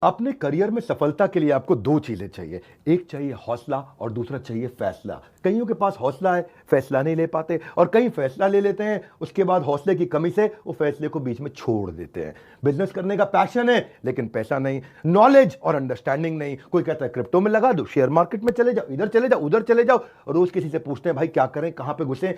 अपने करियर में सफलता के लिए आपको दो चीजें चाहिए। एक चाहिए हौसला और दूसरा चाहिए फैसला। कईयों के पास हौसला है, फैसला नहीं ले पाते, और कई फैसला ले लेते हैं, उसके बाद हौसले की कमी से वो फैसले को बीच में छोड़ देते हैं। बिजनेस करने का पैशन है लेकिन पैसा नहीं, नॉलेज और अंडरस्टैंडिंग नहीं। कोई कहता है क्रिप्टो में लगा दो, शेयर मार्केट में चले जाओ, इधर चले जाओ, उधर चले जाओ। रोज किसी से पूछते हैं भाई क्या करें, कहां पे घुसे।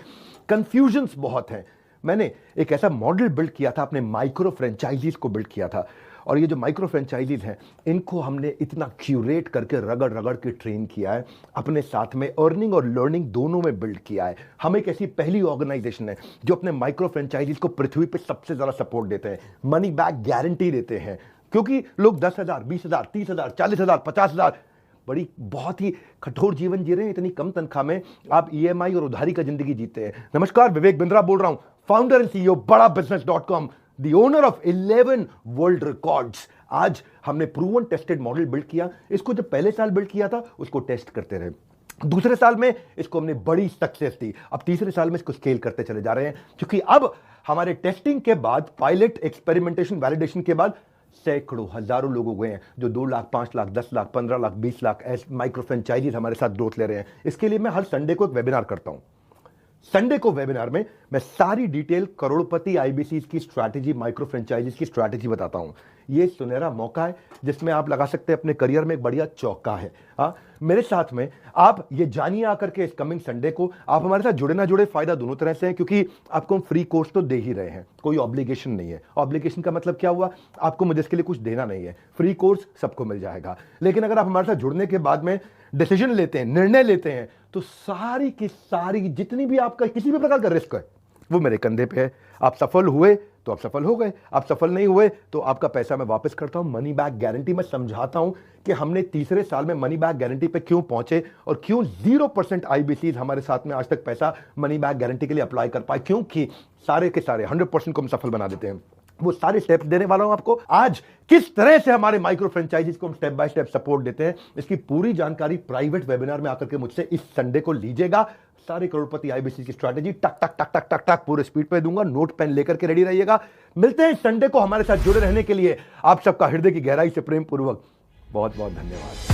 कंफ्यूजन्स बहुत हैं। मैंने एक ऐसा मॉडल बिल्ड किया था, अपने माइक्रो फ्रेंचाइजीज को बिल्ड किया था। और ये जो माइक्रो फ्रेंचाइजीज हैं, इनको हमने इतना क्यूरेट करके रगड़ रगड़ के ट्रेन किया है, अपने साथ में अर्निंग और लर्निंग दोनों में बिल्ड किया है। हम एक ऐसी पहली ऑर्गेनाइजेशन है जो अपने माइक्रो फ्रेंचाइजीज को पृथ्वी पे सबसे ज्यादा सपोर्ट देते हैं, मनी बैक गारंटी देते हैं। क्योंकि लोग 10,000, 20,000, 30,000, 40,000, 50,000 बड़ी बहुत ही कठोर जीवन जी रहे हैं। इतनी कम तनख्वाह में आप ईएमआई और उधारी का जिंदगी जीते हैं। नमस्कार, विवेक बिंद्रा बोल रहा हूं, founder and CEO Bada business dot com, the owner of 11 world records. आज हमने प्रूवन टेस्टेड मॉडल बिल्ड किया। इसको जब पहले साल बिल्ड किया था उसको टेस्ट करते रहे, दूसरे साल में इसको हमने बड़ी सक्सेस दी, अब तीसरे साल में इसको स्केल करते चले जा रहे हैं। क्योंकि अब हमारे टेस्टिंग के बाद, पायलट, एक्सपेरिमेंटेशन, वैलिडेशन के बाद सैकड़ों, हजारों लोग हो गए हैं जो 2 लाख, 5 लाख, 10 लाख, 15 लाख, 20 लाख ऐसे माइक्रो फ्रेंचाइजीज हमारे साथ ग्रोथ ले रहे हैं। इसके लिए मैं हर संडे को एक वेबिनार करता हूं। संडे को वेबिनार में मैं सारी डिटेल करोड़पति आईबीसीज की स्ट्रैटेजी, माइक्रो फ्रेंचाइजीज की स्ट्रैटेजी बताता हूं। ये सुनहरा मौका है जिसमें आप लगा सकते हैं अपने करियर में एक बढ़िया चौका है। मेरे साथ में आप ये जानिए आकर के इस कमिंग संडे को। आप हमारे साथ जुड़े ना जुड़े, फायदा दोनों तरह से है, क्योंकि आपको हम फ्री कोर्स तो दे ही रहे हैं, कोई ऑब्लिगेशन नहीं है। ऑब्लिगेशन का मतलब क्या हुआ, आपको मुझे इसके लिए कुछ देना नहीं है, फ्री कोर्स सबको मिल जाएगा। लेकिन अगर आप हमारे साथ जुड़ने के बाद में डिसीजन लेते हैं, निर्णय लेते हैं, तो सारी की सारी जितनी भी आपका किसी भी प्रकार का रिस्क है वो मेरे कंधे पे है। आप सफल हुए तो आप सफल हो गए, आप सफल नहीं हुए तो आपका पैसा मैं वापस करता हूं, मनी बैक गारंटी। मैं समझाता हूं कि हमने तीसरे साल में मनी बैक गारंटी पे क्यों पहुंचे और क्यों 0% आईबीसीज हमारे साथ में आज तक पैसा मनी बैक गारंटी के लिए अप्लाई कर पाए। क्योंकि सारे के सारे 100% को हम सफल बना देते हैं। वो सारे स्टेप्स देने वाला हूं आपको आज। किस तरह से हमारे माइक्रो फ्रेंचाइजीज को हम स्टेप बाय स्टेप सपोर्ट देते हैं, इसकी पूरी जानकारी प्राइवेट वेबिनार में आकर के मुझसे इस संडे को लीजिएगा। सारे करोड़पति आईबीसी की स्ट्रैटेजी टक टक टक टक टक टक पूरे स्पीड पे दूंगा। नोट पेन लेकर के रेडी रहिएगा। मिलते हैं संडे को। हमारे साथ जुड़े रहने के लिए आप सबका हृदय की गहराई से प्रेम पूर्वक बहुत बहुत धन्यवाद।